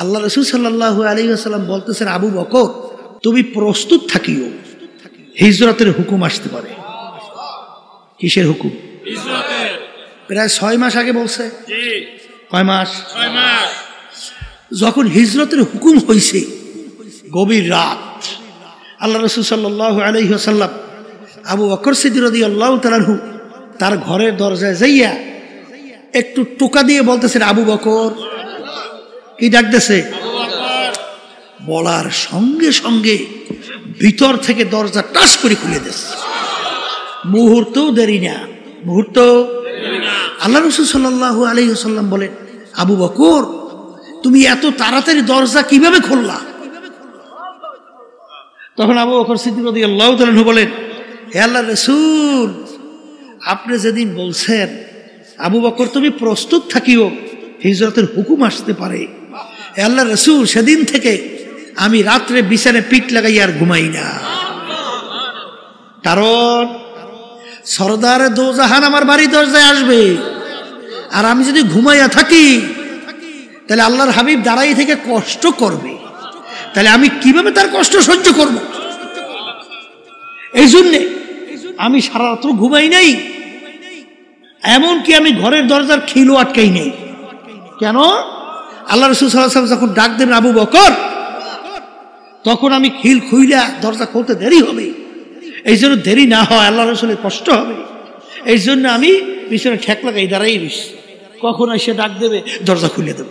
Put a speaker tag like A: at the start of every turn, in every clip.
A: আল্লাহ রাসূল সাল্লাল্লাহু আলাইহি ওয়াসাল্লাম বলতেছেন, আবু বকর তুমি প্রস্তুত থাকিও, হিজরতের হুকুম আসতে পারে। কিসের হুকুম? হিজরতের। প্রায় 6 মাস আগে বলছে। জি। কয় মাস? 6 মাস। যখন হিজরতের হুকুম হয়েছে, গভীর রাত, আল্লাহ রাসূল সাল্লাল্লাহু আলাইহি ওয়াসাল্লাম আবু বকর সিদ্দিক রাদিয়াল্লাহু তাআলা আনহু তার ঘরের দরজায় যাইয়া একটু টোকা দিয়ে বলতেছেন, আবু বকর। কি ডাকতেছে? বলার সঙ্গে সঙ্গে ভিতর থেকে দরজা টাস করে খুলে দিয়েছে। মুহূর্তও দেরি না, মুহূর্ত। আল্লাহ রাসূল সাল্লাল্লাহু আলাইহি ওয়াসাল্লাম বলেন, আবু বকর তুমি এত তাড়াতাড়ি দরজা কিভাবে খুললা? তখন আবু বকর সিদ্দিক রাদিয়াল্লাহু তাআলা আনহু বলেন, হে আল্লাহর রাসূল, আপনি যেদিন বলছেন আবু বকর তুমি প্রস্তুত থাকিও, হিজরতের হুকুম আসতে পারে, হে আল্লাহর রাসূল, সেদিন থেকে আমি রাত্রে বিছানায় পিঠ লাগাই আর ঘুমাই না। কারণ সরদারে দোজাহান আমার বাড়ির দরজায় আসবে, আর আমি যদি ঘুমাইয়া থাকি তাহলে আল্লাহর হাবিব দাঁড়াই থেকে কষ্ট করবে, তাহলে আমি কিভাবে তার কষ্ট সহ্য করব? এই জন্যে আমি সারা রাত্র ঘুমাই নাই, এমনকি আমি ঘরের দরজার খিলও আটকাই নেই। কেন? আল্লাহ রাসূল সাল্লাল্লাহু আলাইহি ওয়াসাল্লাম যখন ডাক দেবেন আবু বকর, তখন আমি খিল খুইলা দরজা খুলতে দেরি হবে, এই জন্য দেরি না হয়, আল্লাহ রাসূলের কষ্ট হবে, এই জন্য আমি পিছনে ঠেক লাগাই দাঁড়াই রইছি, কখন এসে ডাক দেবে দরজা খুলে দেব।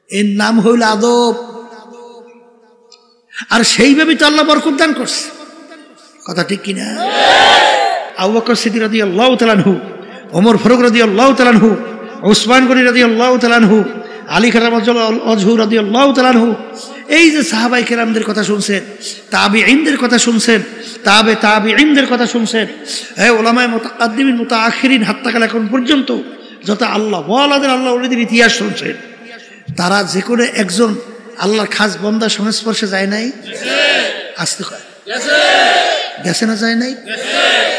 A: এর নাম হইল আদব। আর সেইভাবে তো আল্লাহ বরকত দান করছে। কথা ঠিক কিনা? আবু বকর সিদ্দিক রাদিয়াল্লাহু তাআলা আনহু, ওমর ফারুক রাদিয়াল্লাহু তাআলা আনহু, উসমান গনি রাদিয়াল্লাহু তাআলা আনহু, আলী কারামাতুল্লাহ ওয়াজহু রাদিয়াল্লাহু তাআলা আনহু, এই যে সাহাবায়ে কেরামদের কথা শুনছেন, তাবিঈনদের কথা শুনছেন, তাবিঈনদের কথা শুনছেন, এই উলামায়ে মুতাকাদ্দিমিন মুতাআখিরিন হাত্তা এখন পর্যন্ত যত আল্লাহ ওয়ালাদের আল্লাহ ওলিদের ইতিহাস শুনছেন, তারা যে কোনো একজন আল্লাহর খাস বান্দার সংস্পর্শে যায় নাই? আসতে কয় গেছে না, যায় নাই?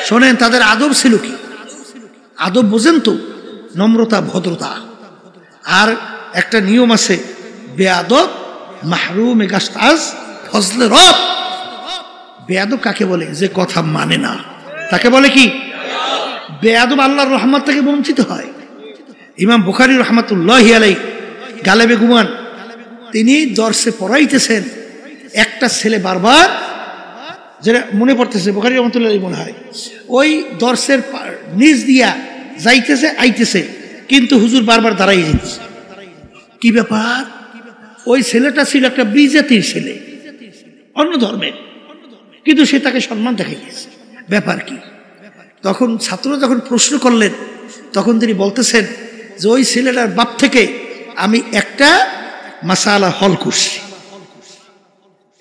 A: শোনেন তাদের আদব ছিল কি? আদব বোঝেন তো? নম্রতা, ভদ্রতা। আর একটা নিয়ম আছে, বেয়াদব মাহরুম গাস্তাজ ফজলে রব। বেয়াদব কাকে বলে? যে কথা মানে না, তাকে বলে কি? বেয়াদব। আল্লাহর রহমত থেকে বঞ্চিত হয়। ইমাম বুখারী রাহমাতুল্লাহি আলাইহি গালেবে গুমান, তিনি দর্শে পড়াইতেছেন, একটা ছেলে বারবার, যেটা মনে পড়তেছে বুখারী রাহমাতুল্লাহি আলাইহি মনে হয়, ওই দর্শের নিচ দিয়া যাইতেছে আইতেছে, কিন্তু হুজুর বারবার দাঁড়াই যাইতেছে। কি ব্যাপার? ওই ছেলেটা ছিল একটা বিজাতির ছেলে, অন্য ধর্মের, কিন্তু সে তাকে সম্মান দেখাইতেছে, ব্যাপার কি? তখন ছাত্র যখন প্রশ্ন করলেন, তখন তিনি বলতেছেন যে ওই ছেলেটার বাপ থেকে আমি একটা মাসালা হল করছি,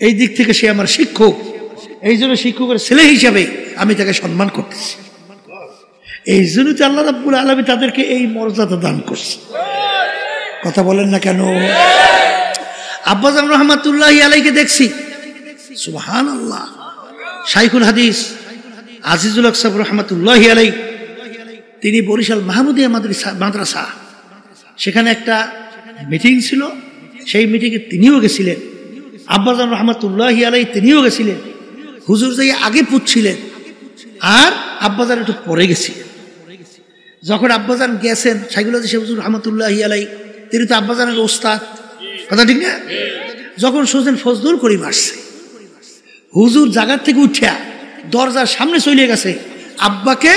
A: এই দিক থেকে সে আমার শিক্ষক, এই জন্য শিক্ষকের ছেলে হিসাবে আমি তাকে সম্মান করতেছি। এই জন্য তো আল্লাহ রাব্বুল আলামিন তাদেরকে এই মর্যাদা দান করছে। কথা বলেন না কেন? আব্বাজান রহমাতুল্লাহি আলাইহিকে দেখছি, সুবহানাল্লাহ, শাইখুল হাদিস আজিজুল আকসাব রহমাতুল্লাহি আলাইহি, তিনি বরিশাল মাহমুদিয়া মাদ্রাসা, সেখানে একটা মিটিং ছিল, সেই মিটিংয়ে তিনিও গেছিলেন, আব্বাজান রহমাতুল্লাহি আলাইহি তিনিও গেছিলেন। হুজুর যাই আগে পুচ্ছিলেন, আর আব্বাজান একটু পরে গেছিলেন। যখন আব্বাজান গেছেন, শাইখুল হাদিস হুজুর রহমাতুল্লাহি আলাইহি, তিনি তো আব্বাজানের ওস্তাদ, কথা ঠিক না? যখন শুনছেন ফজলুল করিম আসছে, হুজুর জায়গার থেকে উঠিয়া দরজার সামনে চলে গেছে, আব্বাকে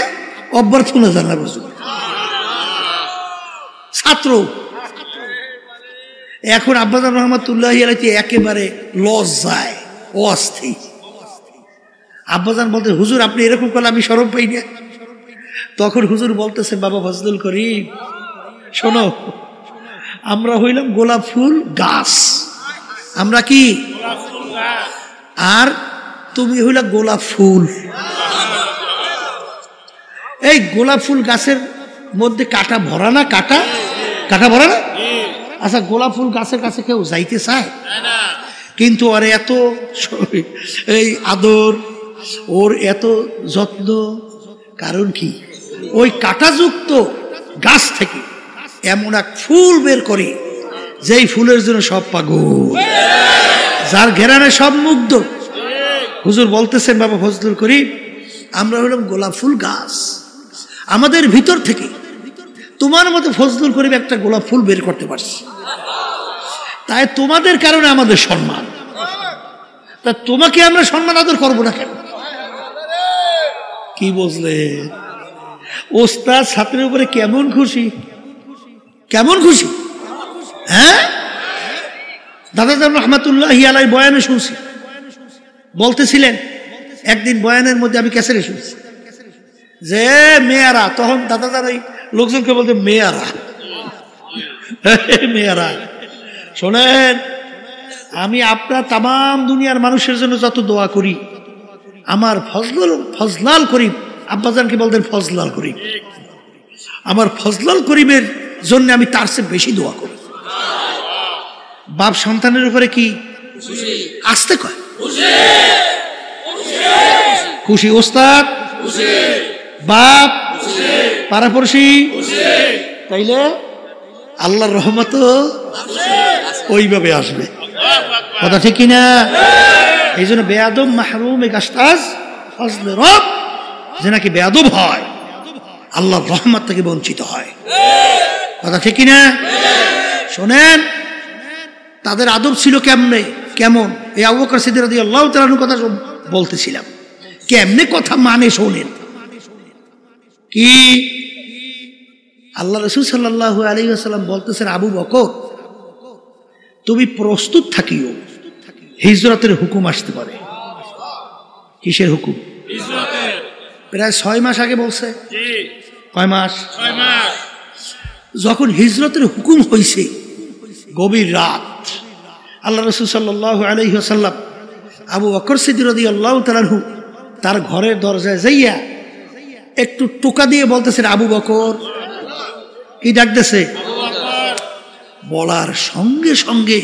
A: অভ্যর্থনা জানার হুজুর। ছাত্র এখন আব্বাজান রহমাতুল্লাহি আলাইহি একেবারে লজ্জায় অস্থির। আব্বাজান বলতে, হুজুর আপনি এরকম করলে আমি শরম পাই না। তখন হুজুর বলতেছে, বাবা ফজলুল করিম শোনো, আমরা হইলাম গোলাপ ফুল গাছ, আমরা কি? আর তুমি হইলা গোলাপ ফুল। এই গোলাপ ফুল গাছের মধ্যে কাটা ভরা না? কাটা ভরা না? আচ্ছা, গোলাপ ফুল গাছের কাছে কেউ যাইতে চায়? কিন্তু ওর এত এই আদর, ওর এত যত্ন, কারণ কি? ওই কাঁটাযুক্ত গাছ থেকে এমন এক ফুল বের করে যেই ফুলের জন্য সব পাগল, যার ঘেরানে সব মুগ্ধ। হুজুর বলতেছেন বাবা ফজলুল করিম, আমরা হলাম গোলাপ ফুল গাছ, আমাদের ভিতর থেকে তোমার মতো ফজলুল করিম একটা গোলাপ ফুল বের করতে পারছি, তাই তোমাদের কারণে আমাদের সম্মান। তা তোমাকে আমরা সম্মান আদর করবো না কেন? কি বুঝলে? ওস্তাদ ছাত্রের উপরে কেমন খুশি, কেমন খুশি। হ্যাঁ, দাদা রহমাতুল্লাহি আলাইহি বয়ানে শুনছি, বলতেছিলেন একদিন বয়ানের মধ্যে আমি ক্যাসেটে শুনছি যে মেয়ারা, তখন দাদা এই লোকজনকে বলতে মেয়ারা, মেয়ারা শোনেন, আমি আপনার তাম দুনিয়ার মানুষের জন্য যত দোয়া করি, আমার ফজলাল করিম, আব্বাজানকে বলতেন ফজলাল করিম, আমার ফজলাল করিমের জন্য আমি তার চেয়ে বেশি দোয়া করি। বাপ সন্তানের উপরে কি আসতে কয় খুশি, ওস্তাদ বাপ পাড়াপড়শি, তাইলে আল্লাহর রহমত ওইভাবে আসবে। কথা ঠিক কিনা? এই জন্য বেয়াদব মাহরুম গাস্তাজ ফজলে রব, যে নাকি বেয়াদব হয় আল্লাহর রহমত থেকে বঞ্চিত হয়। কথা ঠিক কিনা? শোনেন, তাদের আদব ছিল কেমনে, কেমন? এই আবু বকর সিদ্দিক রাদিয়াল্লাহু তাআলা আনহুর কথা বলতেছিলাম, কেমনে কথা মানে শোনেন। কি আল্লাহ রাসূল সাল্লাল্লাহু আলাইহি ওয়াসাল্লাম বলতেছেন, আবু বকর তুমি প্রস্তুত থাকিও, হিজরতের হুকুম আসতে পারে। কিসের হুকুম? প্রায় 6 মাস আগে বলছে। কয় মাস? 6 মাস। যখন হিজরতের হুকুম হয়েছে, গভীর রাত, আল্লাহ রাসূল সাল্লাল্লাহু আলাইহি ওয়াসাল্লাম আবু বকর সিদ্দিক রাদিয়াল্লাহু তাআলা আনহু তার ঘরের দরজায় যাইয়া একটু টোকা দিয়ে বলতেছেন, আবু বকর। কি ডাকতেছে? বলার সঙ্গে সঙ্গে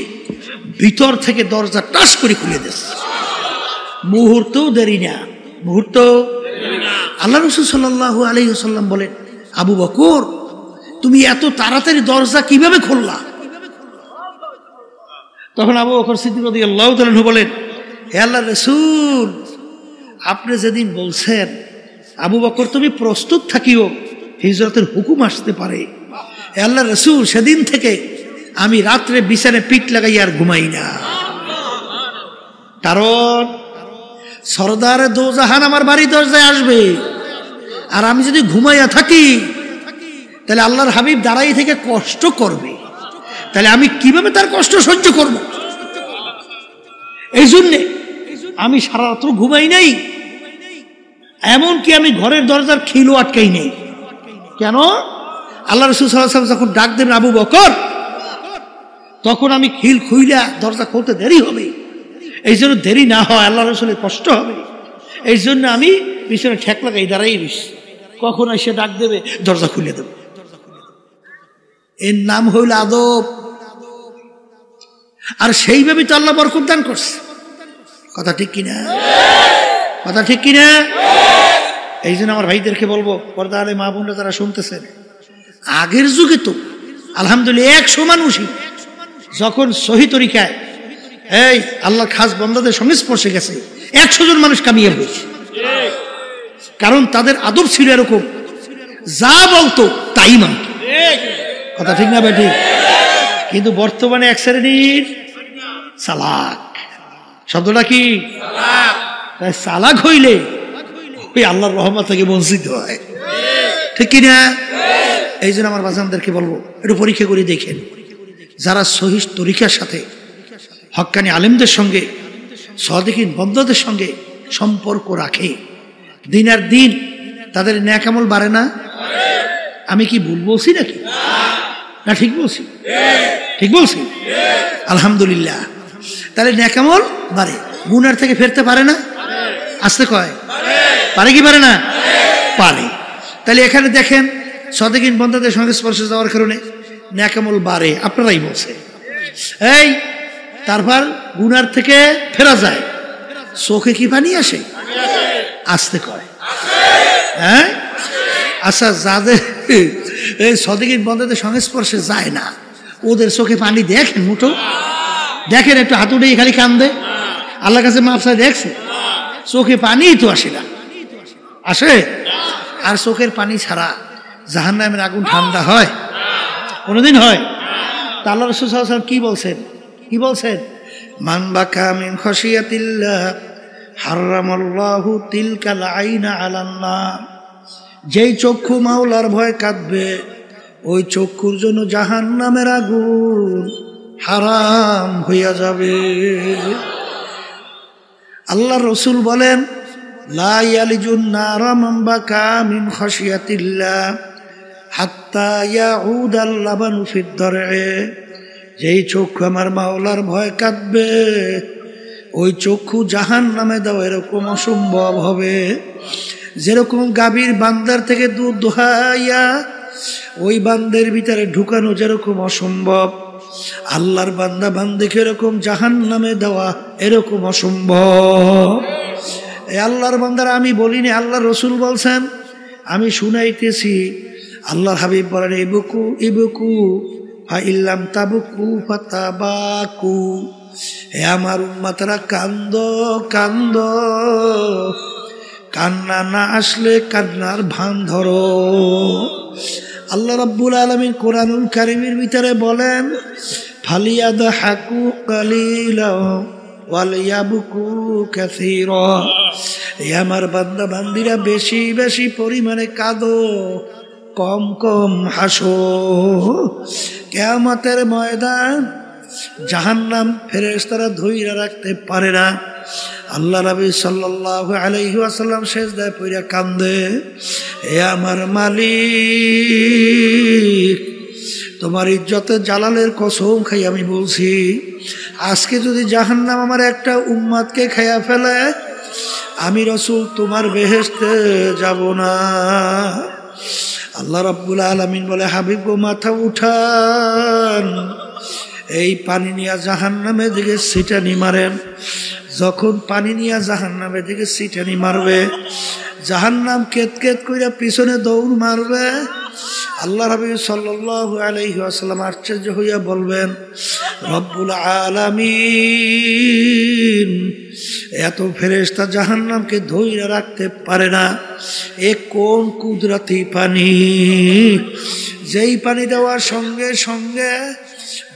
A: ভিতর থেকে দরজা টাস করে খুলে দিয়েছে। মুহূর্তও দেরি না, মুহূর্ত। আল্লাহ রাসূল সাল্লাল্লাহু আলাইহি ওয়াসাল্লাম বলেন, আবু বকর তুমি এত তাড়াতাড়ি দরজা কিভাবে খুললা? তখন আবু বকর সিদ্দিক রাদিয়াল্লাহু তাআলা আনহু বলেন, হে আল্লাহর রাসূল, আপনি যেদিন বলছেন আবু বকর তুমি প্রস্তুত থাকিও, হিজরতের হুকুম আসতে পারে, হে আল্লাহর রাসূল, সেদিন থেকে আমি রাত্রে বিছানায় পিঠ লাগাই আর ঘুমাই না। কারণ সরদারে দোজাহান আমার বাড়ির দরজায় আসবে, আর আমি যদি ঘুমাইয়া থাকি তাহলে আল্লাহর হাবিব দাঁড়াই থেকে কষ্ট করবে, তাহলে আমি কিভাবে তার কষ্ট সহ্য করব? এই জন্যে আমি সারা রাত্র ঘুমাই নাই, এমনকি আমি ঘরের দরজার খিলও আটকাই নেই। কেন? আল্লাহ রাসূল সাল্লাল্লাহু আলাইহি ওয়াসাল্লাম যখন ডাক দেবেন আবু বকর, তখন আমি খিল খুইলা দরজা খুলতে দেরি হবে, এই জন্য দেরি না হয়, আল্লাহ রাসূলের কষ্ট হবে, এই জন্য আমি পিছনে ঠেক লাগাই দাঁড়াই দিস, কখন এসে ডাক দেবে দরজা খুলে দেব। এর নাম হইল আদব। আর সেইভাবে তো আল্লাহ বরকত দান করছে। কথা ঠিক কিনা? কথা ঠিক কিনা? এই জন্য আমার ভাইদেরকে বলবো, পর্দা আলে মা বোনরা যারা শুনতেছেন, আগের যুগে তো আলহামদুলিল্লাহ 100 মানুষই যখন সহি তরিকায় এই আল্লাহর খাস বান্দাদের সংস্পর্শে গেছে, 100 জন মানুষ কামিয়ে হয়েছে। কারণ তাদের আদব ছিল এরকম, যা বলতো তাই মানত। কথা ঠিক না বেটি? কিন্তু বর্তমানে এক শ্রেণীর চালাক, শব্দটা কি? তাই চালাক হইলে ওই আল্লাহর রহমত থেকে বঞ্চিত হয়। ঠিক কিনা? এই জন্য আমার বাজানদেরকে বলবো, একটু পরীক্ষা করে দেখেন, যারা সহিহ তরিকার সাথে হক্কানি আলেমদের সঙ্গে, সাদিকিন বন্দাদের সঙ্গে সম্পর্ক রাখে, দিনের দিন তাদের নেক আমল বাড়ে না? আমি কি ভুল বলছি নাকি? না ঠিক বলছি? ঠিক বলছি? আলহামদুলিল্লাহ। তাহলে নেক আমল বাড়ে, গুনার থেকে ফেরতে পারে না? আসতে কয় পারে কি পারে না? পারে। তাহলে এখানে দেখেন, সাদিকিন বন্দাদের সংস্পর্শে যাওয়ার কারণে নেক আমল বাড়ে, আপনারাই বলছে। এই তারপর গুনার থেকে ফেরা যায়, চোখে কি পানি আসে? আসতে কয়। হ্যাঁ, আচ্ছা, যাদের এই সাদিকিন বন্দাদের সংস্পর্শে যায় না, ওদের চোখে পানি দেখেন মুঠো? দেখেন একটু হাত উঠে খালি কান্দে, আল্লাহর কাছে মাপ চাই দেখছে? চোখে পানি তো আসে না, আসে? আর চোখের পানি ছাড়া জাহান্নামের আগুন ঠান্ডা হয়? কোনোদিন হয়? তা আল্লাহ রাসূল সাল্লাল্লাহু আলাইহি ওয়াসাল্লাম কি বলছেন? কি বলছেন? মান বাকা মিন খাশিয়াতিল্লাহ হারামাল্লাহু তিলকাল আইনা আলান নার। যেই চক্ষু মাওলার ভয় কাঁদবে ওই চক্ষুর জন্য জাহান্নামের আগুন হারাম হইয়া যাবে। আল্লাহ রাসূল বলেন লা ইয়ালিজুন নারা মান বাকা মিন খাশিয়াতিল্লাহ হাত্তা ইয়াউদাল লাবানু ফিদ দারএ। যেই চক্ষু আমার মাওলার ভয় কাঁদবে ওই চক্ষু জাহান্নামে দেওয়া এরকম অসম্ভব হবে। যেরকম গাভীর বান্দার থেকে দুধ দোহাইয়া ওই বান্দের ভিতরে ঢুকানো যেরকম অসম্ভব, আল্লাহর বান্দা বান্দিকে এরকম জাহান্নামে দেওয়া এরকম অসম্ভব। এই আল্লাহর বান্দারা আমি বলিনি, আল্লাহর রাসূল বলছেন, আমি শুনাইতেছি। আল্লাহর হাবিব বলেন ইবকু ইবকু ফাইল্লাম তাবকু ফাতাবাকু। হে আমার উম্মতরা কান্দ কান্দ, কান্না না আসলে কান্নার ভান ধরো। আল্লাহ রাব্বুল আলামিন কোরআনুল কারীমের ভিতরে বলেন ফালিয়াদহাকু কালিলা ওয়ালিয়াবকু কাসীরা। হে আমার বান্দা বান্দিরা বেশি বেশি পরিমাণে কাঁদো, কম কম হাসো। কিয়ামতের ময়দান জাহান্নাম ফেরেশতারা ধইরা রাখতে পারে না। আল্লাহ নবী সাল্লাল্লাহু আলাইহি ওয়াসাল্লাম সিজদায় পড়ে কান্দে, হে আমার মালিক, তোমার ইজ্জতের জালালের কসম খাই আমি বলছি, আজকে যদি জাহান্নাম আমার একটা উম্মতকে খাইয়া ফেলে আমি রাসূল তোমার বেহেশতে যাব না। আল্লাহ রাব্বুল আলামিন বলে হাবিব গো মাথা উঠান, এই পানি নিয়ে জাহান্নামের দিকে ছিটানি মারেন। যখন পানি নিয়ে জাহান্নামের দিকে ছিটানি মারবে জাহান্নাম কেত কেত কইরা পিছনে দৌড় মারবে। আল্লাহ রাব্বি সাল্লাল্লাহু আলাইহি ওয়াসাল্লাম আশ্চর্য হইয়া বলবেন রব্বুল আলামিন এত ফেরেশতা জাহান্নামকে ধইরা রাখতে পারে না, এ কোন কুদরতি পানি, যেই পানি দেওয়ার সঙ্গে সঙ্গে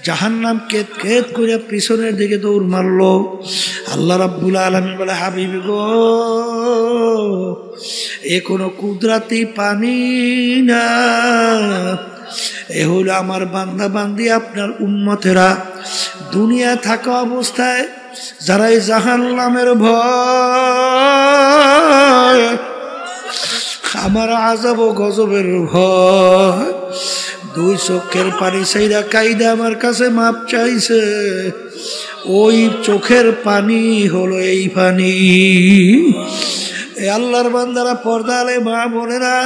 A: জাহান্নাম কেত কেত করে পিছনের দিকে দৌড় মারলো। আল্লাহ রাব্বুল আলামিন বলে হাবিব গো এ কোনো কুদরতি পানি না, এ হলো আমার বান্দা বান্দি আপনার উম্মতেরা দুনিয়া থাকা অবস্থায় যারা এই জাহান্নামের ভয়, আমার আযাব ও গজবের ভয়, দুই চোখের পানি সেইরা কাইদা আমার কাছে মাপ চাইছে, ওই চোখের পানি হলো এই পানি। এই আল্লাহর বান্দারা পর্দালে মা বোনেরা,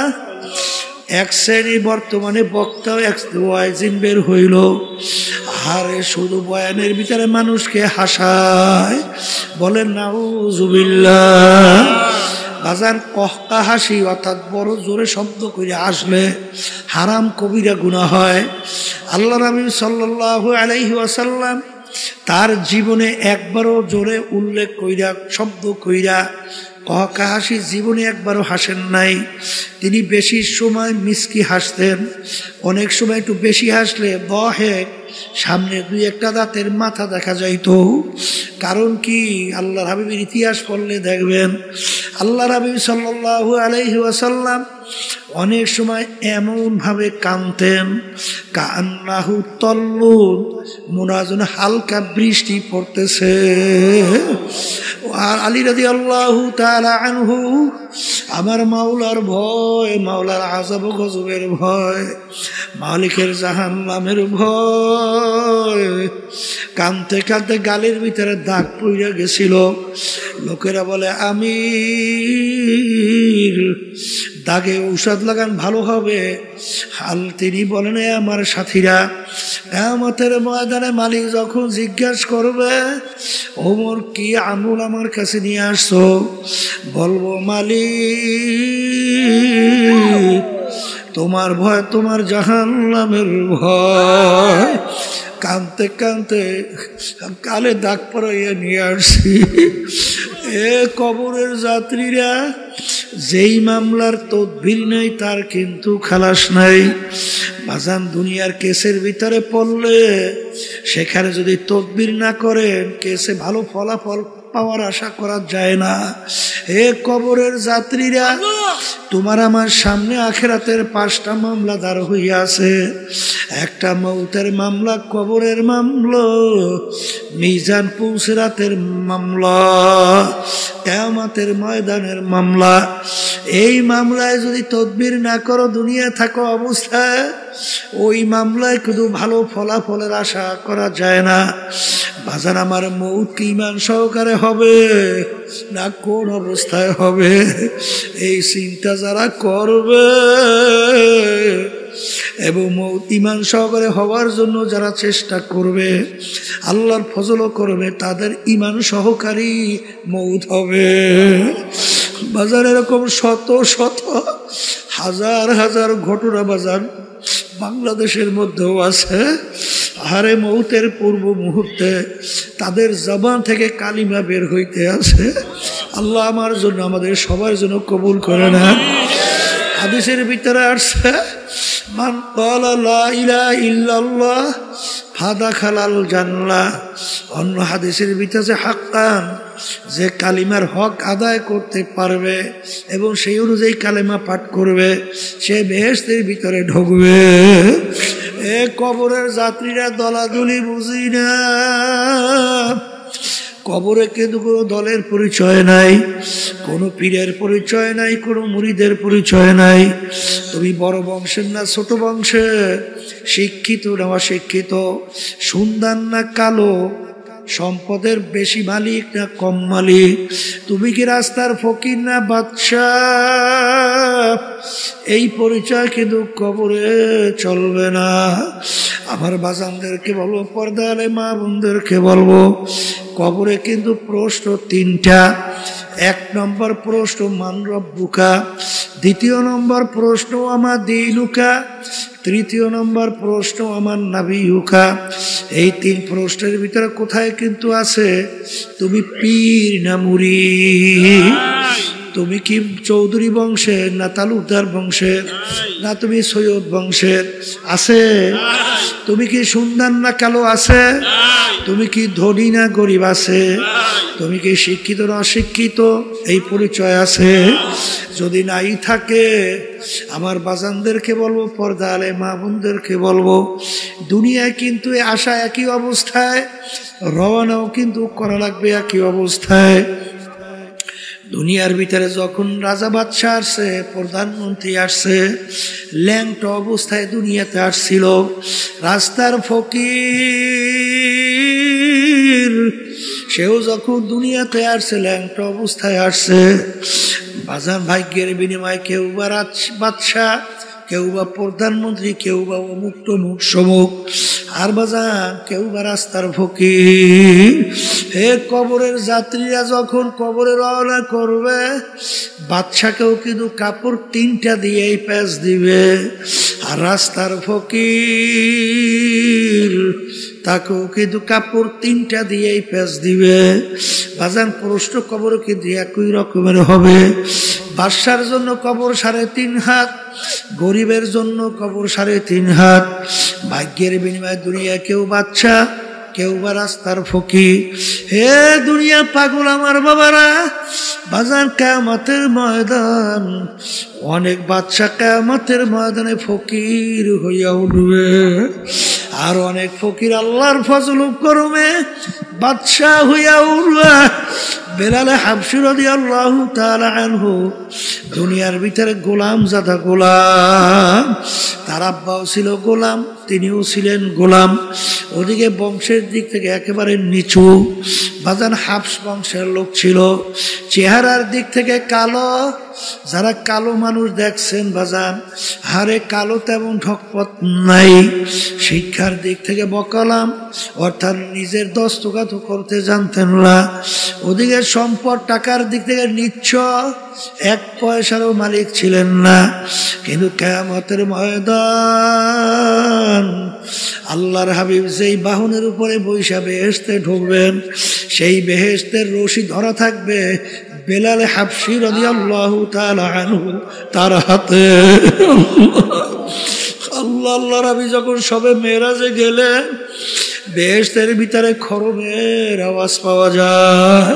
A: এক শ্রেণী বর্তমানে বক্তাও এক ওয়াইজিন বের হইল, আরে শুধু বয়ানের ভিতরে মানুষকে হাসায়, বলেন নাউজুবিল্লাহ। বাজার কহকা হাসি অর্থাৎ বড় জোরে শব্দ করে আসলে হারাম কবিরা গুনাহ হয়। আল্লাহ নবী সাল্লাল্লাহু আলাইহি ওয়াসাল্লাম তার জীবনে একবারও জোরে উল্লেখ কইরা শব্দ কইরা কহকা হাসি জীবনে একবারও হাসেন নাই। তিনি বেশি সময় মিসকি হাসতেন, অনেক সময় একটু বেশি হাসলে বহে সামনে দুই একটা দাঁতের মাথা দেখা যাইত। কারণ কি আল্লাহর হাবিবের ইতিহাস পড়লে দেখবেন আল্লাহ হাবিব সাল্লাল্লাহু আলাইহি ওয়াসাল্লাম অনেক সময় এমন ভাবে কাঁদতেন কান্নাহু তল্লুন, মনে হয় যেন হালকা বৃষ্টি পড়তেছে। আর আলী রাদিয়াল্লাহু তাআলা আনহু আমার মাওলার ভয়, মাওলার আযাব ও গজবের ভয়, মালিকের জাহান্নামের ভয়, কাঁদতে কাঁদতে গালের ভিতরে দাগ পড়ে গেছিল। লোকেরা বলে আমির দাগে ঔষধ লাগান ভালো হবে। হাল তিনি বলেন আমার সাথীরা কিয়ামতের ময়দানে মালিক যখন জিজ্ঞাসা করবে ওমর কি আমল আমার কাছে নিয়ে আসছো, বলবো মালিক তোমার ভয় তোমার জাহান্নামের ভয়। কানতে কানতে কালে দাগ পরাইয়া নিয়ে আসছি। এ কবরের যাত্রীরা, যেই মামলার তদবির নাই তার কিন্তু খালাস নাই। বাজান দুনিয়ার কেসের ভিতরে পড়লে সেখানে যদি তদবির না করেন কেসে ভালো ফলাফল পাওয়ার আশা করা যায় না। হে কবরের যাত্রীরা, তোমার আমার সামনে আখিরাতের 5টা মামলা দাঁড় হইয়া আছে। একটা মৌতের মামলা, কবরের মামলা, মিজান পুলসিরাতের মামলা, কিয়ামতের ময়দানের মামলা। এই মামলায় যদি তদবির না করো দুনিয়া থাকো অবস্থায়, ওই মামলায় শুধু ভালো ফলাফলের আশা করা যায় না। বাজান আমার মৌত কি ঈমান সহকারে হবে না কোন অবস্থায় হবে, এই চিন্তা যারা করবে এবং মৌত ঈমান সহকারে হওয়ার জন্য যারা চেষ্টা করবে, আল্লাহর ফজলও করবে, তাদের ঈমান সহকারী মৌত হবে। বাজার এরকম শত শত হাজার হাজার ঘটনা বাজার বাংলাদেশের মধ্যেও আছে। আরে মৌতের পূর্ব মুহূর্তে তাদের জবান থেকে কালিমা বের হইতে আছে। আল্লাহ আমার জন্য আমাদের সবার জন্য কবুল করে না। হাদিসের ভিতরে আসছে, মান ক্বালা লা ইলাহা ইল্লাল্লাহ ফাদাখালাল জান্নাহ। অন্য হাদিসের ভিতরে হাক্কান, যে কালিমার হক আদায় করতে পারবে এবং সেই অনুযায়ী কালিমা পাঠ করবে সে বেহেশতের ভিতরে ঢুকবে। এ কবরের যাত্রীরা দলাদলি বুঝি না। কবরে কিন্তু কোনো দলের পরিচয় নাই, কোনো পীরের পরিচয় নাই, কোনো মুরিদের পরিচয় নাই। তুমি বড় বংশের না ছোট বংশের, শিক্ষিত না অশিক্ষিত, সুন্দর না কালো, সম্পদের বেশি মালিক না কম মালিক, তুমি কি রাস্তার ফকির না বাদশাহ, এই পরিচয় কিন্তু কবরে চলবে না। আমার বাজানদেরকে বলবো, পর্দা আলে মা বোনদেরকে বলবো, কবরে কিন্তু প্রশ্ন 3টা। 1 নম্বর প্রশ্ন মান রব্বুকা, 2য় নম্বর প্রশ্ন আমার দীনুকা, 3য় নম্বর প্রশ্ন আমার নাবিয়ুকা। এই 3 প্রশ্নের ভিতরে কোথায় কিন্তু আছে তুমি পীর না মুরিদ, তুমি কি চৌধুরী বংশের না তালুকদার বংশের, না তুমি সৈয়দ বংশের, আছে? তুমি কি সুন্দর না কালো, আছে? তুমি কি ধনী না গরিব, আছে? তুমি কি শিক্ষিত না অশিক্ষিত, এই পরিচয় আছে? যদি নাই থাকে আমার বাজানদেরকে বলবো, পর্দা আলে মা বোনদেরকে বলবো, দুনিয়ায় কিন্তু আসা একই অবস্থায়, রওনাও কিন্তু করা লাগবে একই অবস্থায়। দুনিয়ার ভিতরে যখন রাজা বাদশাহ আসছে, প্রধানমন্ত্রী আসছে, ল্যাংটা অবস্থায় দুনিয়াতে আসছিল। রাস্তার ফকির সেও যখন দুনিয়াতে আসছে ল্যাংটা অবস্থায় আসছে। বাজান ভাগ্যের বিনিময়ে কেউ বা বাদশাহ, কেউ বা প্রধানমন্ত্রী, কেউ বা অমুক তমুক সমুক, আর বাজান কেউ বা রাস্তার ফকির। হে কবরের যাত্রীরা যখন কবরে রওনা করবে, বাদশাকেও কিন্তু কাপড় 3টা দিয়েই প্যাঁচ দিবে, আর রাস্তার ফকির তাকেও কিন্তু কাপড় 3টা দিয়েই প্যাঁচ দিবে। বাজান প্রশ্ন কবর কিন্তু একই রকমের হবে। বাদশার জন্য কবর 3.5 হাত, গরিবের জন্য কবর 3.5 হাত। ভাগ্যের বিনিময়ে দুনিয়া কেউ বাদশা, কেউ বা রাস্তার ফকির। হে দুনিয়া পাগল আমার বাবারা, বাজার কিয়ামতের ময়দান, অনেক বাদশা কিয়ামতের ময়দানে ফকির হইয়া উঠবে, আর অনেক ফকির আল্লাহর ফজল করমে বাদশাহ হইয়া উঠবে। বেলাল হাবশী রাদিয়াল্লাহু তাআলা আনহু দুনিয়ার ভিতরে গোলাম জাদা গোলাম, তার আব্বাও ছিল গোলাম, তিনিও ছিলেন গোলাম। ওদিকে বংশের দিক থেকে একেবারে নিচু, বাজান হাবশ বংশের লোক ছিল। চেহারার দিক থেকে কালো, যারা কালো মানুষ দেখছেন বাজান, হারে কালো তেমন ঢকপথ নাই। শিক্ষার দিক থেকে বকালাম, অর্থাৎ নিজের দস্তখত করতে জানতেন না। ওদিকে সম্পদ টাকার দিক থেকে নিচ্ছ, এক পয়সারও মালিক ছিলেন না। কিন্তু কিয়ামতের ময়দান আল্লাহর হাবিব যেই বাহনের উপরে বৈশা বেহেশতে ঢুকবেন, সেই বেহেশতের রশি ধরা থাকবে বেলাল হাবশী রাদিয়াল্লাহু তাআলা আনহু তার হাতে। আল্লাহ রাবি যখন সবে মেরাজে গেলেন, বেহেশতের ভিতরে খরমের আওয়াজ পাওয়া যায়।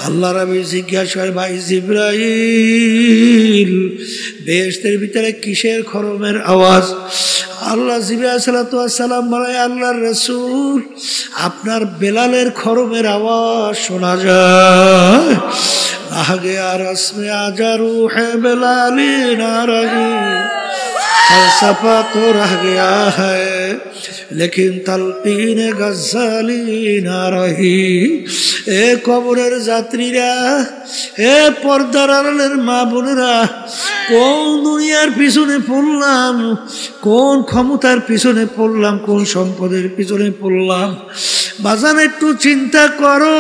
A: আল্লাহ রাবি জিজ্ঞাসা করে, ভাই জিবরাইল, বেহেশতের ভিতরে কিসের খরমের আওয়াজ? আল্লাহ জিবরাইল আলাইহিস সালাম বলে, আল্লাহর রাসূল, আপনার বেলালের খরমের আওয়াজ শোনা যায়। আগে আর আসমে আজা রূহে বেলালি না রহি, फलसफा तो रह गया है लेकिन तलकीन गज़ाली ना रही। ए कबरेर যাত্রীরা, এ পর্দার আড়ালের মা বোনেরা, কোন দুনিয়ার পিছনে পড়লাম, কোন ক্ষমতার পিছনে পড়লাম, কোন সম্পদের পিছনে পড়লাম? বাজান একটু চিন্তা করো,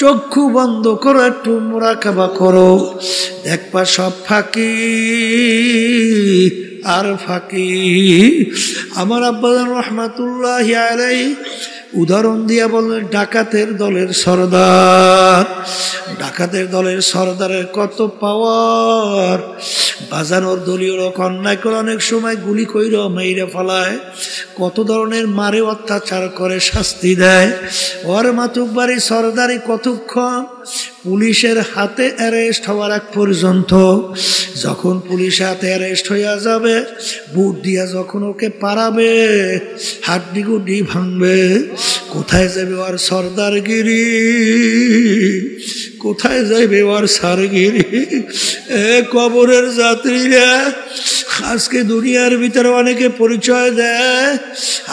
A: চক্ষু বন্ধ করো, একটু মুরাকাবা করো, দেখবা সব ফাঁকি আর ফাঁকি। আমার আব্বাজান রহমাতুল্লাহি আলাইহি উদাহরণ দিয়া বললেন, ডাকাতের দলের সরদার, ডাকাতের দলের সরদারের কত পাওয়ার। বাজানোর দলীয় লোক অন্যায় করে অনেক সময় গুলি কইর মাইরে ফেলায়, কত ধরনের মারে অত্যাচার করে শাস্তি দেয়। ওর মাতুব্বারি সরদারি কতক্ষণ? পুলিশের হাতে অ্যারেস্ট হওয়ার আগ পর্যন্ত। যখন পুলিশের হাতে অ্যারেস্ট হইয়া যাবে, বুট দিয়া যখন ওকে পারাবে, হাড্ডি গুড্ডি ভাঙবে, কোথায় যাবে ওর সরদারগিরি, কোথায় যাবে ওর সারগিরি? এ কবরের যাত্রীরা, আজকে দুনিয়ার ভিতরে অনেকে পরিচয় দেয়,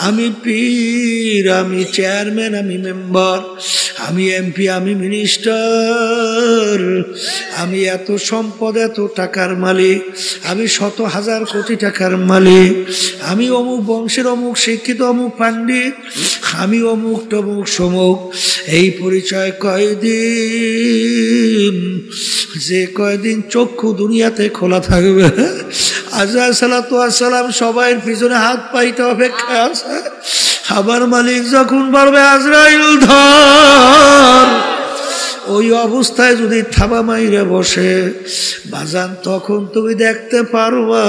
A: আমি পীর, আমি চেয়ারম্যান, আমি মেম্বার, আমি এমপি, আমি মিনিস্টার, আমি এত সম্পদ, এত টাকার মালিক, আমি শত হাজার কোটি টাকার মালিক, আমি অমুক বংশের অমুক শিক্ষিত, অমুক পাণ্ডিত, আমি অমুক টমুক সমুক। এই পরিচয় কয়দিন, যে কয়দিন চক্ষু দুনিয়াতে খোলা থাকবে। আজরাইল সালাতু ওয়াস সালাম সবাই পিছনে হাত পাইতে অপেক্ষায় আছে। আমার মালিক যখন বলবে আজরাইল ধর, ওই অবস্থায় যদি থাবা মাইরে বসে বাজান, তখন তুমি দেখতে পারবা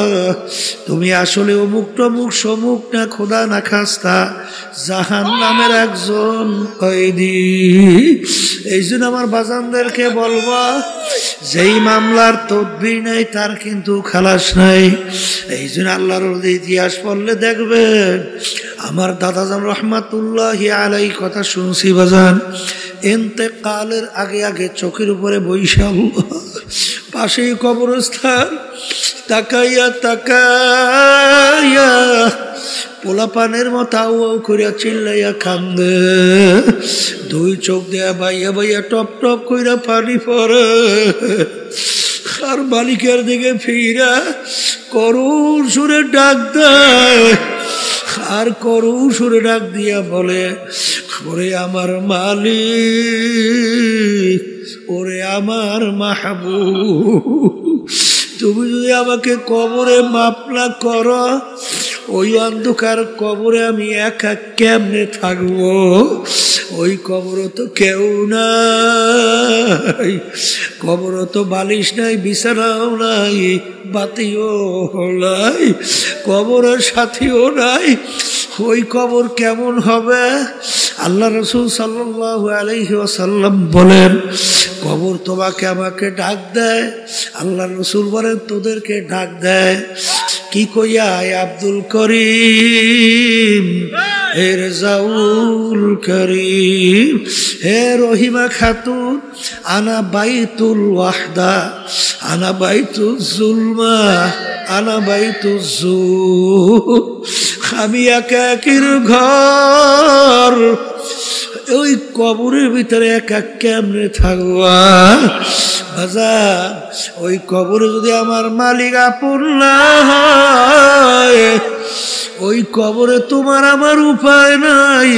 A: তুমি আসলে অমুক টমুক সমুক না, খোদা না খাস্তা জাহান্নামের একজন কয়েদি। এই জন্য আমার বাজানদেরকে বলবা, যেই মামলার তদবির নাই তার কিন্তু খালাস নাই। এই জন্য আল্লাহর ইতিহাস পড়লে দেখবেন, আমার দাদাজান রহমাতুল্লাহি আলাইহি কথা শুনছি বাজান, ইন্তেকালের আগে আগে চোখের উপরে বৈশা পাশেই কবরস্থান, তাকাইয়া তাকাইয়া পোলাপানের মতো আউ আউ করিয়া চিল্লাইয়া কান্দে, দুই চোখ দেয়া বাইয়া বাইয়া টপ টপ কইরা পানি পড়ে। আর মালিকের দিকে ফিরা করুণ সুরে ডাক দেয়, আর করুণ সুরে ডাক দিয়া বলে, ওরে আমার মালিক, ওরে আমার মাহবুব, তুমি যদি আমাকে কবরে মাপ না করো, ওই অন্ধকার কবরে আমি একা কেমনে থাকবো? ওই কবরে তো কেউ নাই, কবরে তো বালিশ নাই, বিছানাও নাই, বাতিও নাই, কবরের সাথীও নাই। ওই কবর কেমন হবে? আল্লাহ রাসূল সাল্লাল্লাহু আলাইহি ওয়াসাল্লাম বলেন, কবর তোমাকে আমাকে ডাক দেয়। আল্লাহ রাসূল বলেন, তোদেরকে ডাক দেয় কি কইয়া? আব্দুল করিম, হে রেজাউল করিম, হে রহিমা খাতুন, আনা বাইতুল ওয়াহদা, আনা বাইতুল জুলমা, আনা বাইতুল জুর, আমি একা একির ঘর, ওই কবরের ভিতরে একা কেমনে থাকবা? বাজার, ওই কবরে যদি আমার মালিক আপন না হয়, ওই কবরে তোমার আমার উপায় নাই।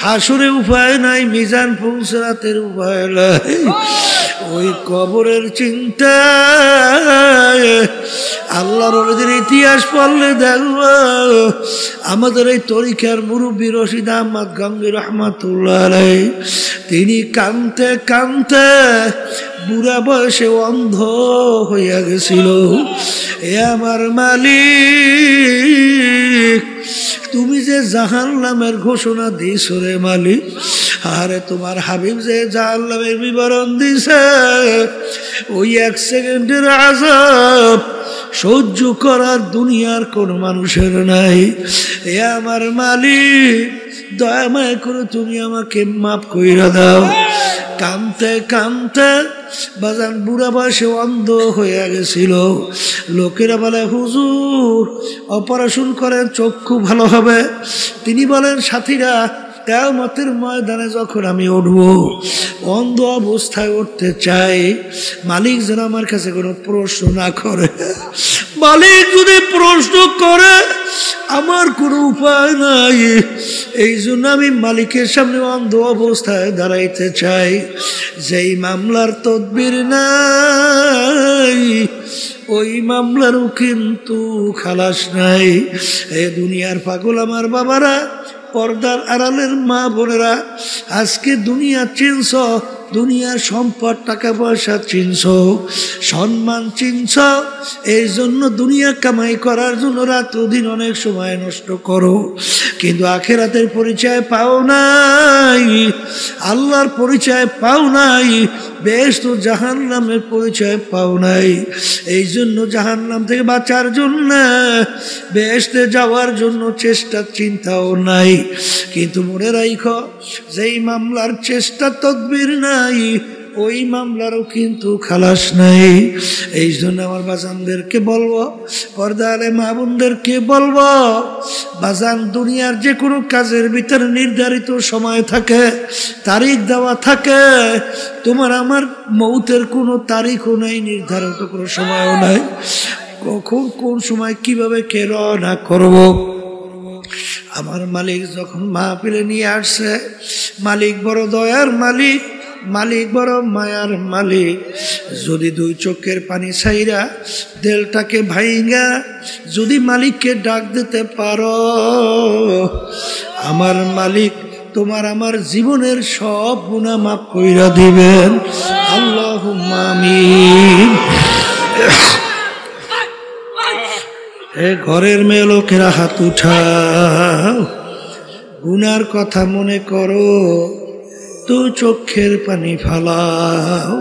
A: হাসুরে উপায় নাই, মিজান পৌঁছাতের উপায় নাই, ওই কবরের চিন্তা আল্লাহর ওদের ইতিহাস পড়লে দেখবো আমাদের এই তরিকার মুরব্বী রশিদ আহমদ গঙ্গি রহমাতুল্লাহ আলাইহি তিনি কাঁদতে কাঁদতে বুড়া বয়সে অন্ধ হইয়া গেছিল। এ আমার মালিক, তুমি যে জাহান্নামের ঘোষণা দিছ রে মালিক, আরে তোমার হাবিব যে জাহান্নামের বিবরণ দিছে, ওই এক সেকেন্ডের আযাব সহ্য করার দুনিয়ার কোন মানুষের নাই। এ আমার মালিক, দয়াময় করে তুমি আমাকে মাফ কইরা দাও। কাঁদতে কাঁদতে বাজান বুড়া বয়সে অন্ধ হয়ে গেছিল। লোকেরা বলে হুজুর অপারেশন করেন চক্ষু ভালো হবে। তিনি বলেন সাথীরা কিয়ামতের ময়দানে যখন আমি উঠব, অন্ধ অবস্থায় উঠতে চাই, মালিক যেন আমার কাছে কোনো প্রশ্ন না করে। মালিক যদি প্রশ্ন করে আমার কোনো উপায় নাই, এই জন্য আমি মালিকের সামনে অন্ধ অবস্থায় দাঁড়াইতে চাই। যেই মামলার তদবির নাই, ওই মামলারও কিন্তু খালাস নাই। এ দুনিয়ার পাগল আমার বাবারা, পর্দার আড়ালের মা বোনেরা, আজকে দুনিয়া চিনছ, দুনিয়ার সম্পদ টাকা পয়সা চিনছ, সম্মান চিনছ, এই জন্য দুনিয়া কামাই করার জন্য রাত দিন অনেক সময় নষ্ট করো, কিন্তু আখিরাতের পরিচয় পাও নাই, আল্লাহর পরিচয় পাও নাই, বেহেশত ও জাহান্নামের পরিচয় পাও নাই। এই জন্য জাহান্নাম থেকে বাঁচার জন্য, বেহেশতে যাওয়ার জন্য চেষ্টা চিন্তাও নাই। কিন্তু মনে রাখো, যেই মামলার চেষ্টা তদবির নাই, ওই মামলারও কিন্তু খালাস নাই। এই জন্য আমার বাজানদেরকে বলবো, পর্দারে মা বোনদেরকে বলবো, বাজান দুনিয়ার যে কোনো কাজের ভিতরে নির্ধারিত সময় থাকে, তারিখ দেওয়া থাকে। তোমার আমার মৌতের কোনো তারিখও নাই, নির্ধারিত কোনো সময়ও নাই। কখন কোন সময় কিভাবে কে রওনা করব। আমার মালিক যখন মাহফিলে নিয়ে আসছে, মালিক বড় দয়ার মালিক, মালিক বড় মায়ার মালিক। যদি দুই চোখের পানি ছাইরা দিলটাকে ভাইঙ্গা যদি মালিককে ডাক দিতে পারো, আমার মালিক তোমার আমার জীবনের সব গুনাহ মাফ কইরা দিবেন। আল্লাহুম্মা আমিন। এ ঘরের মেয়ে লোকেরা হাত উঠাও, গুনার কথা মনে করো, তো চোখের পানি ফালাও,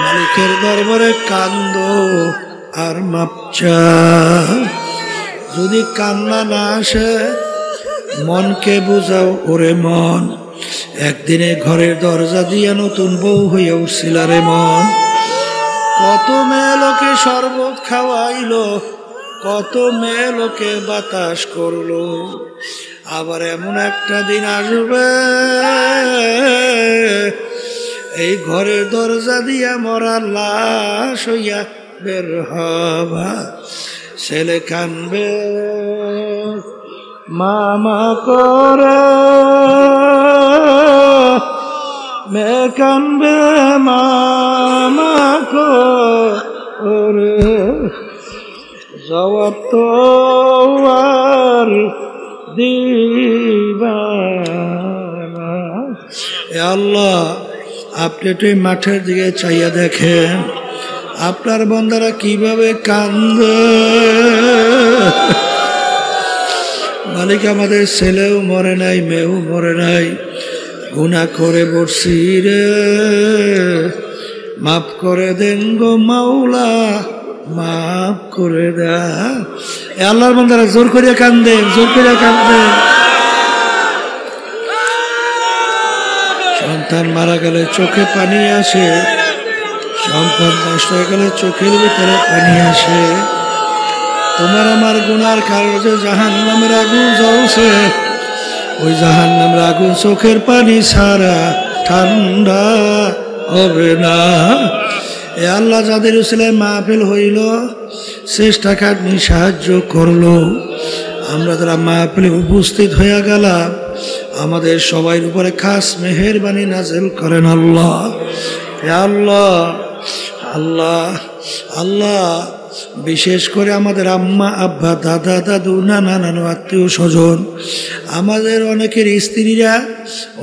A: মালিকের দরবারে কান্দো আর মাপ চাও। যদি কান্না না আসে, মনকে বুঝাও, ওরে মন, একদিনে ঘরের দরজা দিয়া নতুন বউ হইয়া উঠছিল রে মন। কত মেয়ে লোকে শরবত খাওয়াইলো, কত মেয়ে লোকে বাতাস করলো, আবার এমন একটা দিন আসবে এই ঘরের দরজা দিয়া মরা লাশ হইয়া বের হবা। ছেলে কানবে মামা করে, মেয়ে কানবে মামা করে, জবাব তো আর দিবানা। এ আল্লাহ, আপনি একটু মাঠের দিকে চাইয়া দেখেন, আপনার বান্দারা কিভাবে কান্দে। মালিক আমাদের ছেলেও মরে নাই, মেয়েও মরে নাই, গুনাহ করে বসছি রে, মাফ করে দেন গো মাওলা, মাফ করে দা। এ আল্লাহর বান্দারা জোর করিয়া কান্দেন, জোর করিয়া কান্দেন। সন্তান মারা গেলে চোখে পানি আসে, সম্পদ নষ্ট হয়ে গেলে চোখের ভিতরে পানি আসে। তোমার আমার গুনার কারণে জাহান্নামের আগুন জ্বলছে, ওই জাহান্নামের আগুন চোখের পানি ছাড়া ঠান্ডা হবে না। এ আল্লাহ, যাদের উসিলায় মাহফিল হইল, চেষ্টা খাটনি সাহায্য করলো, আমরা যারা মাহফিলে উপস্থিত হইয়া গেলাম, আমাদের সবার উপরে খাস মেহেরবানি নাযিল করেন আল্লাহ। হে আল্লাহ, আল্লাহ, আল্লাহ, বিশেষ করে আমাদের আম্মা আব্বা দাদা দাদু নানা নানু আত্মীয় স্বজন, আমাদের অনেকের স্ত্রীরা,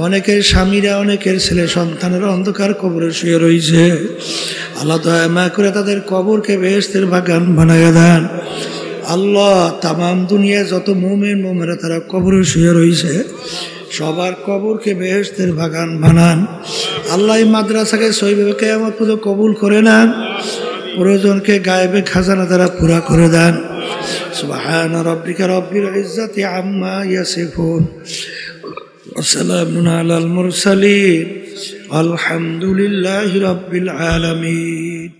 A: অনেকের স্বামীরা, অনেকের ছেলে সন্তানেরা অন্ধকার কবরে শুয়ে রয়েছে। আল্লাহ দয়া মায়া করে তাদের কবরকে বেহেশতের বাগান বানায়া দেন আল্লাহ। তামাম দুনিয়ায় যত মুমিন মুমিনা তারা কবরে শুয়ে রয়েছে, সবার কবরকে বেহেশতের বাগান বানান আল্লাহ। এই মাদ্রাসাকে সহিভাবে কিয়ামত পর্যন্ত কবুল করে নেন, প্রয়োজনকে গায়েবে খাজানা দ্বারা পুরা করে দেন। সুবহানা রাব্বিকা রাব্বিল ইজ্জাতি আম্মা ইয়াসিফুন ওয়া সালামুন আলাল মুরসালিন আলহামদুলিল্লাহি রাব্বিল আলামিন।